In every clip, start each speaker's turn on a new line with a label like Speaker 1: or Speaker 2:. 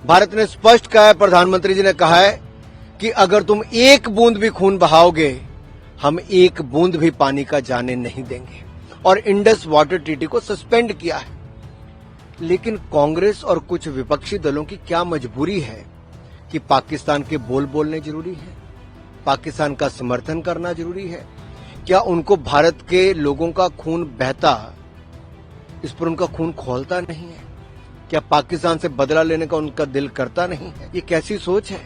Speaker 1: भारत ने स्पष्ट कहा है, प्रधानमंत्री जी ने कहा है कि अगर तुम एक बूंद भी खून बहाओगे, हम एक बूंद भी पानी का जाने नहीं देंगे, और इंडस वाटर ट्रीटी को सस्पेंड किया है। लेकिन कांग्रेस और कुछ विपक्षी दलों की क्या मजबूरी है कि पाकिस्तान के बोल बोलने जरूरी है, पाकिस्तान का समर्थन करना जरूरी है? क्या उनको भारत के लोगों का खून बहता, इस पर उनका खून खौलता नहीं है? क्या पाकिस्तान से बदला लेने का उनका दिल करता नहीं है? ये कैसी सोच है?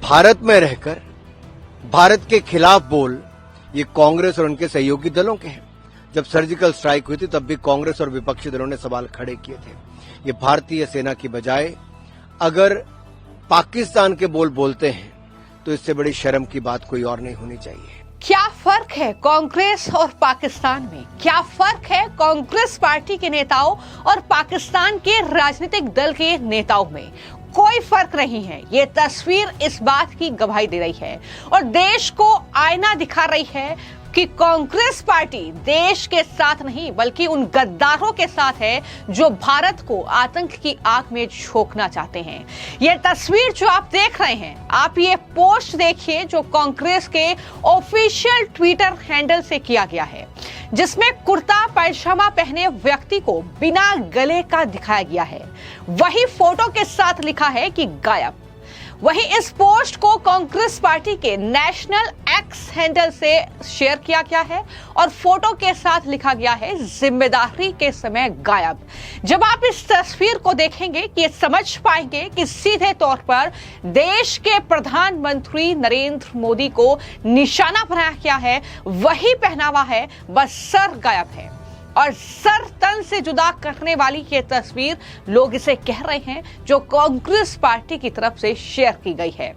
Speaker 1: भारत में रहकर भारत के खिलाफ बोल ये कांग्रेस और उनके सहयोगी दलों के हैं। जब सर्जिकल स्ट्राइक हुई थी तब भी कांग्रेस और विपक्षी दलों ने सवाल खड़े किए थे। ये भारतीय सेना की बजाय अगर पाकिस्तान के बोल बोलते हैं तो इससे बड़ी शर्म की बात कोई और नहीं होनी चाहिए।
Speaker 2: क्या फर्क है कांग्रेस और पाकिस्तान में? क्या फर्क है कांग्रेस पार्टी के नेताओं और पाकिस्तान के राजनीतिक दल के नेताओं में? कोई फर्क नहीं है। ये तस्वीर इस बात की गवाही दे रही है और देश को आईना दिखा रही है कि कांग्रेस पार्टी देश के साथ नहीं बल्कि उन गद्दारों के साथ है जो भारत को आतंक की आग में झोंकना चाहते हैं। ये तस्वीर जो आप देख रहे हैं, आप ये पोस्ट देखिए जो कांग्रेस के ऑफिशियल ट्विटर हैंडल से किया गया है, जिसमें कुर्ता पैजामा पहने व्यक्ति को बिना गले का दिखाया गया है। वही फोटो के साथ लिखा है कि गायब। वहीं इस पोस्ट को कांग्रेस पार्टी के नेशनल एक्स हैंडल से शेयर किया गया है और फोटो के साथ लिखा गया है जिम्मेदारी के समय गायब। जब आप इस तस्वीर को देखेंगे कि ये समझ पाएंगे कि सीधे तौर पर देश के प्रधानमंत्री नरेंद्र मोदी को निशाना बनाया गया है। वही पहनावा है, बस सर गायब है और सर तन से जुदा करने वाली ये तस्वीर लोग इसे कह रहे हैं जो कांग्रेस पार्टी की तरफ से शेयर की गई है।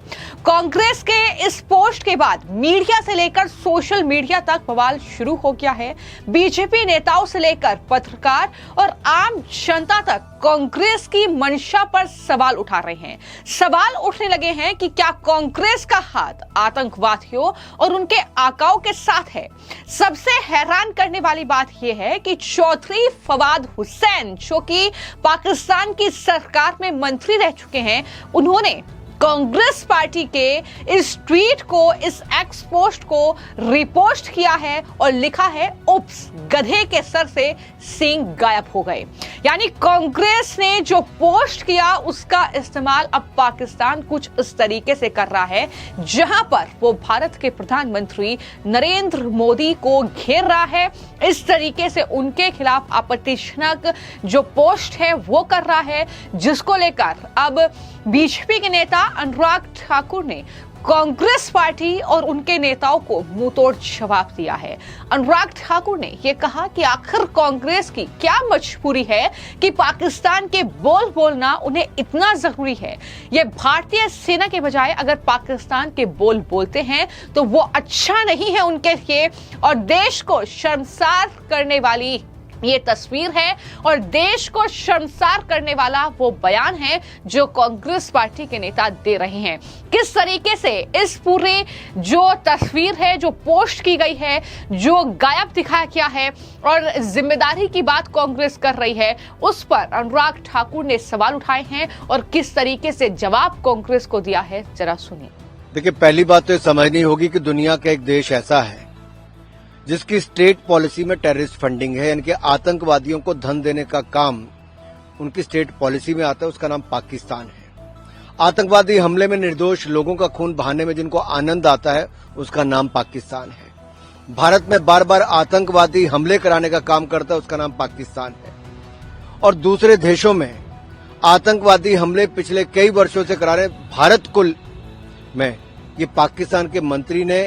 Speaker 2: कांग्रेस के इस पोस्ट के बाद मीडिया से लेकर सोशल मीडिया तक बवाल शुरू हो गया है। बीजेपी नेताओं से लेकर पत्रकार और आम जनता तक कांग्रेस की मंशा पर सवाल उठा रहे हैं। सवाल उठने लगे हैं कि क्या कांग्रेस का हाथ आतंकवादियों और उनके आकाओं के साथ है? सबसे हैरान करने वाली बात यह है कि चौधरी फवाद हुसैन, जो कि पाकिस्तान की सरकार में मंत्री रह चुके हैं, उन्होंने कांग्रेस पार्टी के इस ट्वीट को, इस एक्स पोस्ट को रिपोस्ट किया है और लिखा है, उप्स, गधे के सर से सींग गायब हो गए। यानी कांग्रेस ने जो पोस्ट किया उसका इस्तेमाल अब पाकिस्तान कुछ इस तरीके से कर रहा है, जहां पर वो भारत के प्रधानमंत्री नरेंद्र मोदी को घेर रहा है। इस तरीके से उनके खिलाफ आपत्तिजनक जो पोस्ट है वो कर रहा है, जिसको लेकर अब बीजेपी के नेता अनुराग ठाकुर ने कांग्रेस पार्टी और उनके नेताओं को मुंहतोड़ जवाब दिया है। अनुराग ठाकुर ने यह कहा कि आखिर कांग्रेस की क्या मजबूरी है कि पाकिस्तान के बोल बोलना उन्हें इतना जरूरी है। ये भारतीय सेना के बजाय अगर पाकिस्तान के बोल बोलते हैं तो वो अच्छा नहीं है उनके लिए, और देश को शर्मसार करने वाली ये तस्वीर है और देश को शर्मसार करने वाला वो बयान है जो कांग्रेस पार्टी के नेता दे रहे हैं। किस तरीके से इस पूरे जो तस्वीर है, जो पोस्ट की गई है, जो गायब दिखाया गया है और जिम्मेदारी की बात कांग्रेस कर रही है, उस पर अनुराग ठाकुर ने सवाल उठाए हैं और किस तरीके से जवाब कांग्रेस को दिया है, जरा सुनिए।
Speaker 1: देखिए, पहली बात तो समझनी होगी कि दुनिया का एक देश ऐसा है जिसकी स्टेट पॉलिसी में टेररिस्ट फंडिंग है, यानी कि आतंकवादियों को धन देने का काम उनकी स्टेट पॉलिसी में आता है। उसका नाम पाकिस्तान है। आतंकवादी हमले में निर्दोष लोगों का खून बहाने में जिनको आनंद आता है, उसका नाम पाकिस्तान है। भारत में बार बार आतंकवादी हमले कराने का काम करता है, उसका नाम पाकिस्तान है। और दूसरे देशों में आतंकवादी हमले पिछले कई वर्षों से करा रहे भारत को में ये पाकिस्तान के मंत्री ने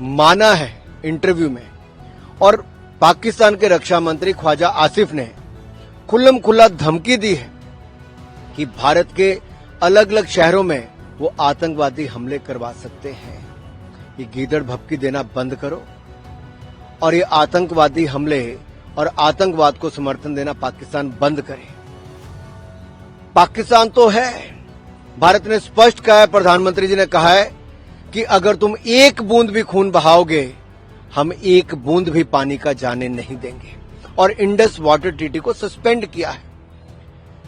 Speaker 1: माना है इंटरव्यू में, और पाकिस्तान के रक्षा मंत्री ख्वाजा आसिफ ने खुल्लम खुल्ला धमकी दी है कि भारत के अलग अलग शहरों में वो आतंकवादी हमले करवा सकते हैं। ये गीदड़ भभकी देना बंद करो और ये आतंकवादी हमले और आतंकवाद को समर्थन देना पाकिस्तान बंद करे। पाकिस्तान तो है, भारत ने स्पष्ट कहा है, प्रधानमंत्री जी ने कहा है कि अगर तुम एक बूंद भी खून बहाओगे, हम एक बूंद भी पानी का जाने नहीं देंगे, और इंडस वाटर ट्रीटी को सस्पेंड किया है।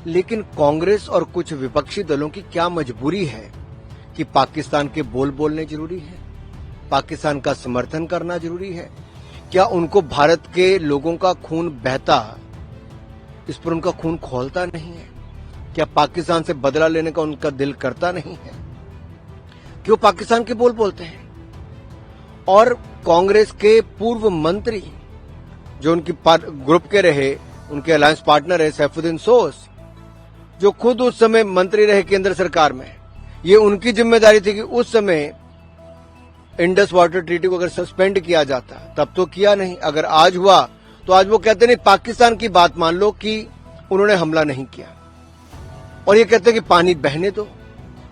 Speaker 1: लेकिन कांग्रेस और कुछ विपक्षी दलों की क्या मजबूरी है कि पाकिस्तान के बोल बोलने जरूरी है, पाकिस्तान का समर्थन करना जरूरी है? क्या उनको भारत के लोगों का खून बहता, इस पर उनका खून खौलता नहीं है? क्या पाकिस्तान से बदला लेने का उनका दिल करता नहीं है? क्यों पाकिस्तान के बोल बोलते हैं? और कांग्रेस के पूर्व मंत्री जो उनकी ग्रुप के रहे, उनके अलायंस पार्टनर है सैफुद्दीन सोज, जो खुद उस समय मंत्री रहे केंद्र सरकार में, ये उनकी जिम्मेदारी थी कि उस समय इंडस वाटर ट्रीटी को अगर सस्पेंड किया जाता, तब तो किया नहीं। अगर आज हुआ तो आज वो कहते नहीं, पाकिस्तान की बात मान लो कि उन्होंने हमला नहीं किया, और ये कहते कि पानी बहने दो,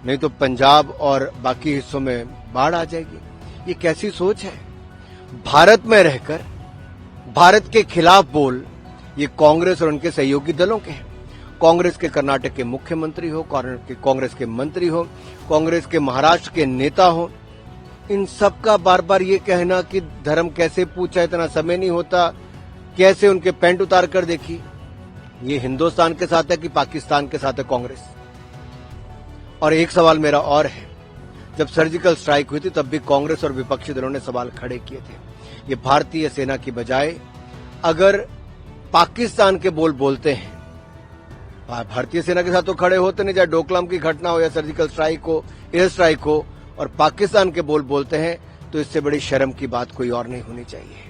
Speaker 1: नहीं तो पंजाब और बाकी हिस्सों में बाढ़ आ जाएगी। ये कैसी सोच है? भारत में रहकर भारत के खिलाफ बोल ये कांग्रेस और उनके सहयोगी दलों के हैं। कांग्रेस के कर्नाटक के मुख्यमंत्री हो, कांग्रेस के मंत्री हो, कांग्रेस के महाराष्ट्र के नेता हो, इन सब का बार बार ये कहना कि धर्म कैसे पूछा, इतना समय नहीं होता, कैसे उनके पैंट उतार कर देखी। ये हिंदुस्तान के साथ है कि पाकिस्तान के साथ है कांग्रेस? और एक सवाल मेरा और है, जब सर्जिकल स्ट्राइक हुई थी तब भी कांग्रेस और विपक्षी दलों ने सवाल खड़े किए थे। ये भारतीय सेना की बजाय अगर पाकिस्तान के बोल बोलते हैं, भारतीय सेना के साथ तो खड़े होते नहीं, चाहे डोकलाम की घटना हो या सर्जिकल स्ट्राइक हो, एयर स्ट्राइक हो, और पाकिस्तान के बोल बोलते हैं, तो इससे बड़ी शर्म की बात कोई और नहीं होनी चाहिए।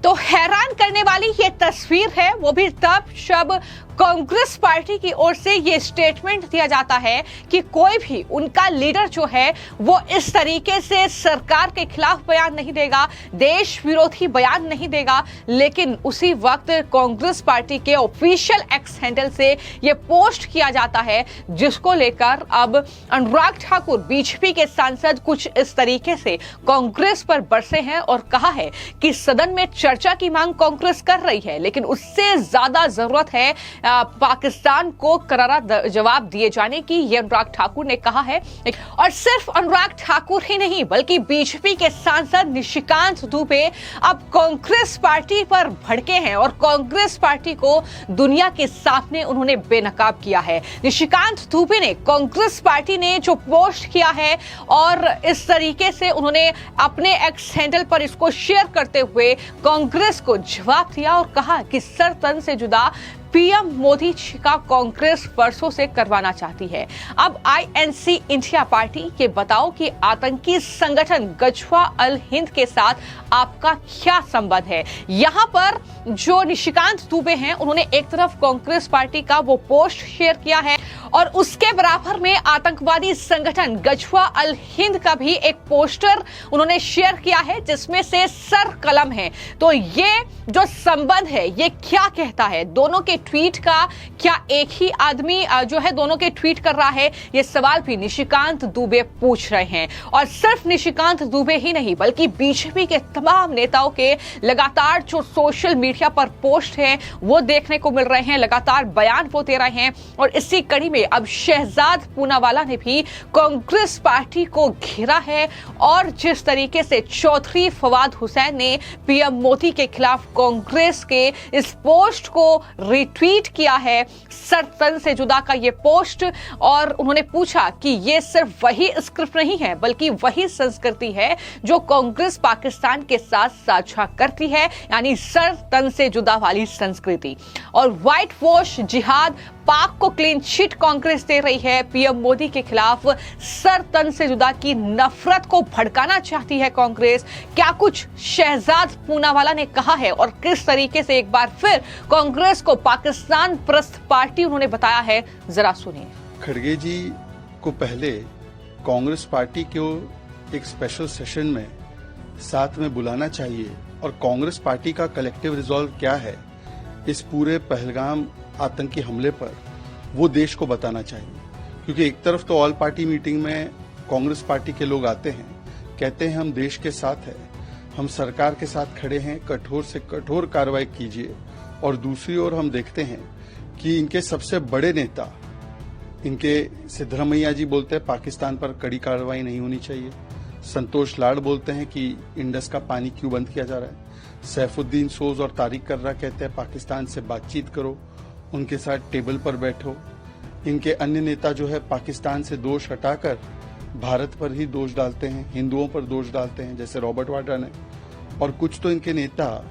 Speaker 2: तो हैरान करने वाली ये तस्वीर है, वो भी तब जब कांग्रेस पार्टी की ओर से ये स्टेटमेंट दिया जाता है कि कोई भी उनका लीडर जो है वो इस तरीके से सरकार के खिलाफ बयान नहीं देगा, देश विरोधी बयान नहीं देगा। लेकिन उसी वक्त कांग्रेस पार्टी के ऑफिशियल एक्स हैंडल से ये पोस्ट किया जाता है, जिसको लेकर अब अनुराग ठाकुर बीजेपी के सांसद कुछ इस तरीके से कांग्रेस पर बरसे हैं और कहा है कि सदन में चर्चा की मांग कांग्रेस कर रही है, लेकिन उससे ज्यादा जरूरत है पाकिस्तान को करारा जवाब दिए जाने की, ये अनुराग ठाकुर ने कहा है। और सिर्फ अनुराग ठाकुर ही नहीं बल्कि बीजेपी के सांसद निशिकांत दुबे अब कांग्रेस पार्टी पर भड़के हैं और कांग्रेस पार्टी को दुनिया के सामने उन्होंने बेनकाब किया है। निशिकांत दुबे ने कांग्रेस पार्टी ने जो पोस्ट किया है और इस तरीके से उन्होंने अपने एक्स हैंडल पर इसको शेयर करते हुए कांग्रेस को जवाब दिया और कहा कि सर तन से जुदा पीएम मोदी का कांग्रेस वर्षों से करवाना चाहती है। अब आईएनसी इंडिया पार्टी के बताओ कि आतंकी संगठन गजवा अल हिंद के साथ आपका क्या संबंध है? यहाँ पर जो निशिकांत दुबे हैं उन्होंने एक तरफ कांग्रेस पार्टी का वो पोस्ट शेयर किया है और उसके बराबर में आतंकवादी संगठन गजवा अल हिंद का भी एक पोस्टर उन्होंने शेयर किया है जिसमें से सर कलम है। तो ये जो संबंध है ये क्या कहता है? दोनों के ट्वीट का क्या एक ही आदमी जो है दोनों के ट्वीट कर रहा है? ये सवाल भी निशिकांत दुबे पूछ रहे हैं। और सिर्फ निशिकांत दुबे ही नहीं बल्कि बीजेपी के तमाम नेताओं के लगातार जो सोशल मीडिया पर पोस्ट हैं वो देखने को मिल रहे हैं, लगातार बयान वो दे रहे हैं। और इसी कड़ी में अब शहजाद पूनावाला ने भी कांग्रेस पार्टी को घेरा है और जिस तरीके से चौधरी फवाद हुसैन ने पीएम मोदी के खिलाफ कांग्रेस के इस पोस्ट को रिट्वीट किया है, सर तन से जुदा का ये पोस्ट, और उन्होंने पूछा कि ये सिर्फ वही स्क्रिप्ट नहीं है बल्कि वही संस्कृति है जो कांग्रेस पाकिस्तान के साथ साझा करती है, यानी सर तन से जुदा वाली संस्कृति। और व्हाइट वॉश जिहाद, पाक को क्लीन चिट कांग्रेस दे रही है, पीएम मोदी के खिलाफ सर तन से जुदा की नफरत को भड़काना चाहती है कांग्रेस। क्या कुछ शहजाद पूनावाला ने कहा है और किस तरीके से एक बार फिर कांग्रेस को पाकिस्तान प्रस्त पार्टी उन्होंने बताया है, जरा सुनिए।
Speaker 3: खड़गे जी को पहले कांग्रेस पार्टी को एक स्पेशल सेशन में साथ में बुलाना चाहिए और कांग्रेस पार्टी का कलेक्टिव रिजॉल्व क्या है इस पूरे पहलगाम आतंकी हमले पर वो देश को बताना चाहिए। क्योंकि एक तरफ तो ऑल पार्टी मीटिंग में कांग्रेस पार्टी के लोग आते हैं, कहते हैं हम देश के साथ हैं, हम सरकार के साथ खड़े हैं, कठोर से कठोर कार्रवाई कीजिए, और दूसरी ओर हम देखते हैं कि इनके सबसे बड़े नेता, इनके सिद्धरामैया जी बोलते हैं पाकिस्तान पर कड़ी कार्रवाई नहीं होनी चाहिए, संतोष लाड बोलते हैं कि इंडस का पानी क्यों बंद किया जा रहा है, सैफुद्दीन सोज और तारिक कर्रा कहते हैं पाकिस्तान से बातचीत करो, उनके साथ टेबल पर बैठो। इनके अन्य नेता जो है पाकिस्तान से दोष हटाकर भारत पर ही दोष डालते हैं, हिंदुओं पर दोष डालते हैं, जैसे रॉबर्ट वाड्रा ने। और कुछ तो इनके नेता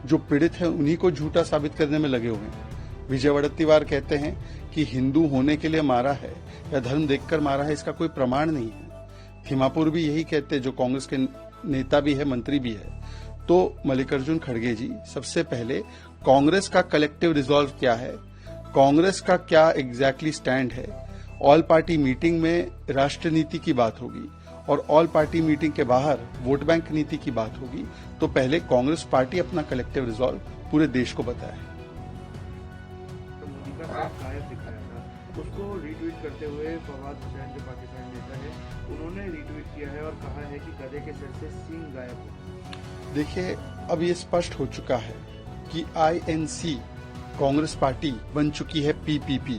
Speaker 3: जो पीड़ित हैं उन्हीं को झूठा साबित करने में लगे हुए हैं। विजय वड़त्तीवार कहते हैं कि हिंदू होने के लिए मारा है या धर्म देखकर मारा है, इसका कोई प्रमाण नहीं है। थिमापुर भी यही कहते हैं, जो कांग्रेस के नेता भी है, मंत्री भी है। तो मल्लिकार्जुन खड़गे जी, सबसे पहले कांग्रेस का कलेक्टिव रिजॉल्व क्या है, कांग्रेस का क्या एग्जैक्टली स्टैंड है। ऑल पार्टी मीटिंग में राष्ट्र नीति की बात होगी और ऑल पार्टी मीटिंग के बाहर वोट बैंक नीति की बात होगी। तो पहले कांग्रेस पार्टी अपना कलेक्टिव रिजॉल्व पूरे देश को बताए।
Speaker 4: मोदी का साफ गायब दिखाया था, उसको रीट्वीट करते हुए फवाद हुसैन जो पाकिस्तानी नेता है उन्होंने रीट्वीट किया है और कहा है कि गधे के सिर से सींग गायब हो।
Speaker 3: देखिए, अब ये स्पष्ट हो चुका है कि INC कांग्रेस पार्टी बन चुकी है PPP,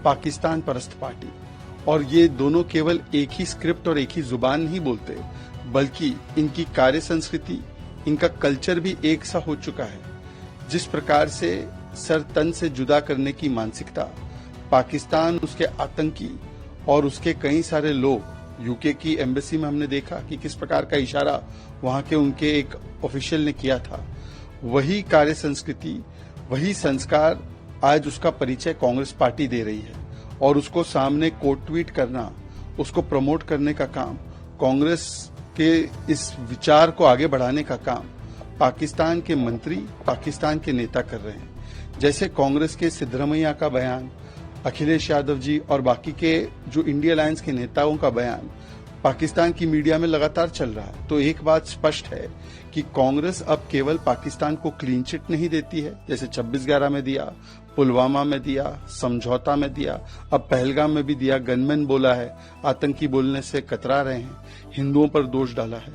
Speaker 3: पाकिस्तान परस्त पार्टी। और ये दोनों केवल एक ही स्क्रिप्ट और एक ही जुबान नहीं बोलते, बल्कि इनकी कार्य संस्कृति, इनका कल्चर भी एक सा हो चुका है। जिस प्रकार से सर तन से जुदा करने की मानसिकता पाकिस्तान, उसके आतंकी और उसके कई सारे लोग, यूके की एम्बेसी में हमने देखा कि किस प्रकार का इशारा वहां के उनके एक ऑफिशियल ने किया था, वही कार्य संस्कृति, वही संस्कार आज उसका परिचय कांग्रेस पार्टी दे रही है। और उसको सामने कोट ट्वीट करना, उसको प्रमोट करने का काम, कांग्रेस के इस विचार को आगे बढ़ाने का काम पाकिस्तान के मंत्री, पाकिस्तान के नेता कर रहे हैं। जैसे कांग्रेस के सिद्धरमैया का बयान, अखिलेश यादव जी और बाकी के जो इंडिया अलायंस के नेताओं का बयान पाकिस्तान की मीडिया में लगातार चल रहा है। तो एक बात स्पष्ट है कि कांग्रेस अब केवल पाकिस्तान को क्लीन चिट नहीं देती है, जैसे 26/11 में दिया, पुलवामा में दिया, समझौता में दिया, अब पहलगाम में भी दिया, गनमैन बोला है, आतंकी बोलने से कतरा रहे हैं, हिंदुओं पर दोष डाला है।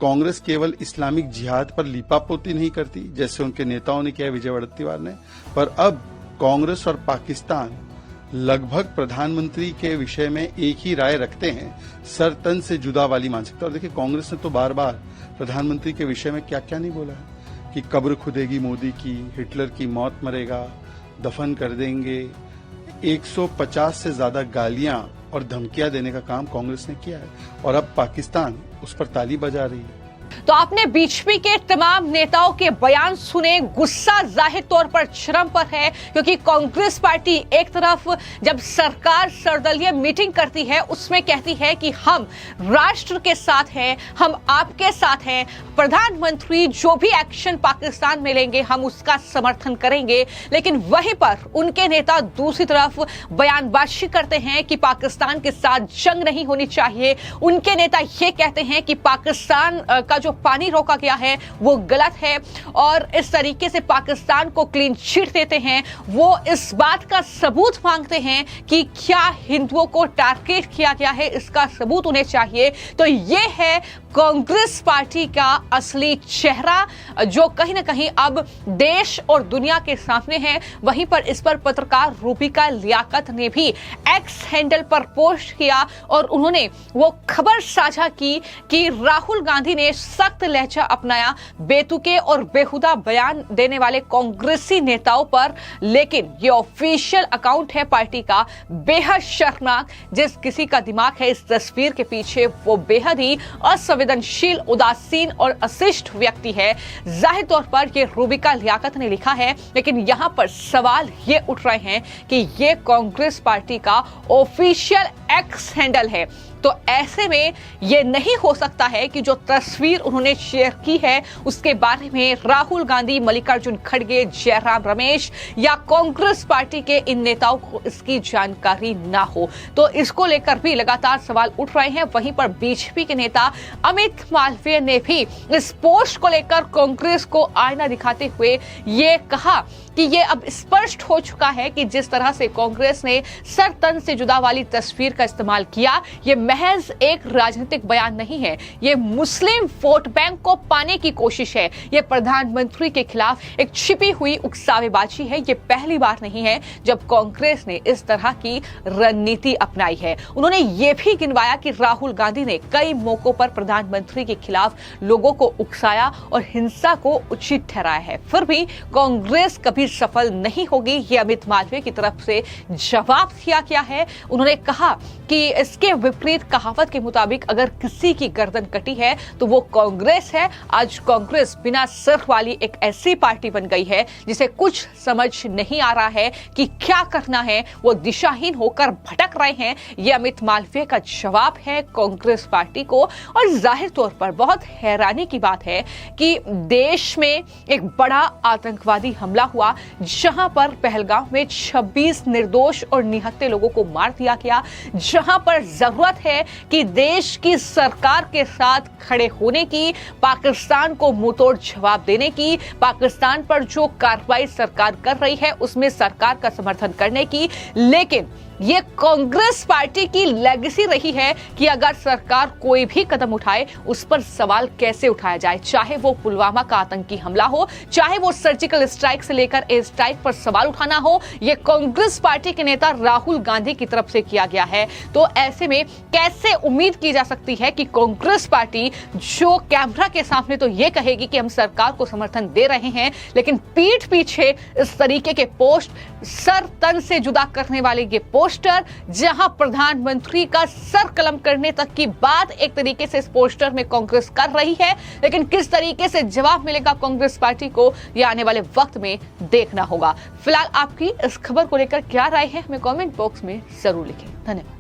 Speaker 3: कांग्रेस केवल इस्लामिक जिहाद पर लीपापोती नहीं करती, जैसे उनके नेताओं ने किया, विजय वड़त्तीवार ने, पर अब कांग्रेस और पाकिस्तान लगभग प्रधानमंत्री के विषय में एक ही राय रखते हैं, सर तन से जुदा वाली मानसिकता। और देखिए, कांग्रेस ने तो बार बार प्रधानमंत्री के विषय में क्या क्या नहीं बोला है कि कब्र खुदेगी मोदी की, हिटलर की मौत मरेगा, दफन कर देंगे। 150 से ज्यादा गालियां और धमकियां देने का काम कांग्रेस ने किया है और अब पाकिस्तान उस पर ताली बजा रही है।
Speaker 2: तो आपने बीजेपी के तमाम नेताओं के बयान सुने, गुस्सा जाहिर तौर पर चरम पर है, क्योंकि कांग्रेस पार्टी एक तरफ जब सरकार सर्वदलीय मीटिंग करती है उसमें कहती है कि हम राष्ट्र के साथ हैं, हम आपके साथ हैं, प्रधानमंत्री जो भी एक्शन पाकिस्तान में लेंगे हम उसका समर्थन करेंगे, लेकिन वहीं पर उनके नेता दूसरी तरफ बयानबाजी करते हैं कि पाकिस्तान के साथ जंग नहीं होनी चाहिए। उनके नेता ये कहते हैं कि पाकिस्तान का जो पानी रोका गया है वो गलत है और इस तरीके से पाकिस्तान को क्लीन चिट देते हैं। वो इस बात का सबूत मांगते हैं कि क्या हिंदुओं को टारगेट किया गया है, इसका सबूत उन्हें चाहिए। तो ये है कांग्रेस पार्टी का असली चेहरा, जो कहीं ना कहीं अब देश और दुनिया के सामने है। वहीं पर इस पर पत्रकार रूबिका लियाकत ने भी एक्स हैंडल पर पोस्ट किया और उन्होंने वो खबर साझा की कि राहुल गांधी ने सख्त लहजा अपनाया बेतुके और बेहुदा बयान देने वाले कांग्रेसी नेताओं पर, लेकिन ये ऑफिशियल अकाउंट है पार्टी का, बेहद शर्मनाक। जिस किसी का दिमाग है इस तस्वीर के पीछे वो बेहद ही असंवेदनशील, उदासीन और अशिष्ट व्यक्ति है। जाहिर तौर पर ये रूबिका लियाकत ने लिखा है, लेकिन यहां पर सवाल ये उठ रहे हैं कि ये कांग्रेस पार्टी का ऑफिशियल एक्स हैंडल है। तो ऐसे में यह नहीं हो सकता है कि जो तस्वीर उन्होंने शेयर की है उसके बारे में राहुल गांधी, मल्लिकार्जुन खड़गे, जयराम रमेश या कांग्रेस पार्टी के इन नेताओं को इसकी जानकारी ना हो। तो इसको लेकर भी लगातार सवाल उठ रहे हैं। वहीं पर बीजेपी के नेता अमित मालवीय ने भी इस पोस्ट को लेकर कांग्रेस को आईना दिखाते हुए ये कहा कि ये अब स्पष्ट हो चुका है कि जिस तरह से कांग्रेस ने सर तन से जुदा वाली तस्वीर का इस्तेमाल किया, ये महज एक राजनीतिक बयान नहीं है, ये मुस्लिम वोट बैंक को पाने की कोशिश है, ये प्रधानमंत्री के खिलाफ एक छिपी हुई उकसावेबाजी है। ये पहली बार नहीं है जब कांग्रेस ने इस तरह की रणनीति अपनाई है। उन्होंने ये भी गिनवाया कि राहुल गांधी ने कई मौकों पर प्रधानमंत्री के खिलाफ लोगों को उकसाया और हिंसा को उचित ठहराया है, फिर भी कांग्रेस कभी सफल नहीं होगी। ये अमित मालवीय की तरफ से जवाब दिया गया है। उन्होंने कहा कि इसके विपरीत कहावत के मुताबिक अगर किसी की गर्दन कटी है तो वो कांग्रेस है। आज कांग्रेस बिना सिर वाली एक ऐसी पार्टी बन गई है जिसे कुछ समझ नहीं आ रहा है कि क्या करना है, वो दिशाहीन होकर भटक रहे हैं। ये अमित मालवीय का जवाब है कांग्रेस पार्टी को। और जाहिर तौर पर बहुत हैरानी की बात है कि देश में एक बड़ा आतंकवादी हमला हुआ जहां पर पहलगाम में 26 निर्दोष और निहत्थे लोगों को मार दिया गया, जहां पर जरूरत है कि देश की सरकार के साथ खड़े होने की, पाकिस्तान को मुंहतोड़ जवाब देने की, पाकिस्तान पर जो कार्रवाई सरकार कर रही है उसमें सरकार का समर्थन करने की। लेकिन ये कांग्रेस पार्टी की लेगेसी रही है कि अगर सरकार कोई भी कदम उठाए उस पर सवाल कैसे उठाया जाए, चाहे वो पुलवामा का आतंकी हमला हो, चाहे वो सर्जिकल स्ट्राइक से लेकर एयर स्ट्राइक पर सवाल उठाना हो, ये कांग्रेस पार्टी के नेता राहुल गांधी की तरफ से किया गया है। तो ऐसे में कैसे उम्मीद की जा सकती है कि कांग्रेस पार्टी जो कैमरा के सामने तो ये कहेगी कि हम सरकार को समर्थन दे रहे हैं, लेकिन पीठ पीछे इस तरीके के पोस्ट, सर तन से जुदा करने वाले ये पोस्टर, जहां प्रधानमंत्री का सर कलम करने तक की बात एक तरीके से इस पोस्टर में कांग्रेस कर रही है, लेकिन किस तरीके से जवाब मिलेगा कांग्रेस पार्टी को यह आने वाले वक्त में देखना होगा। फिलहाल आपकी इस खबर को लेकर क्या राय है, हमें कमेंट बॉक्स में जरूर लिखें। धन्यवाद।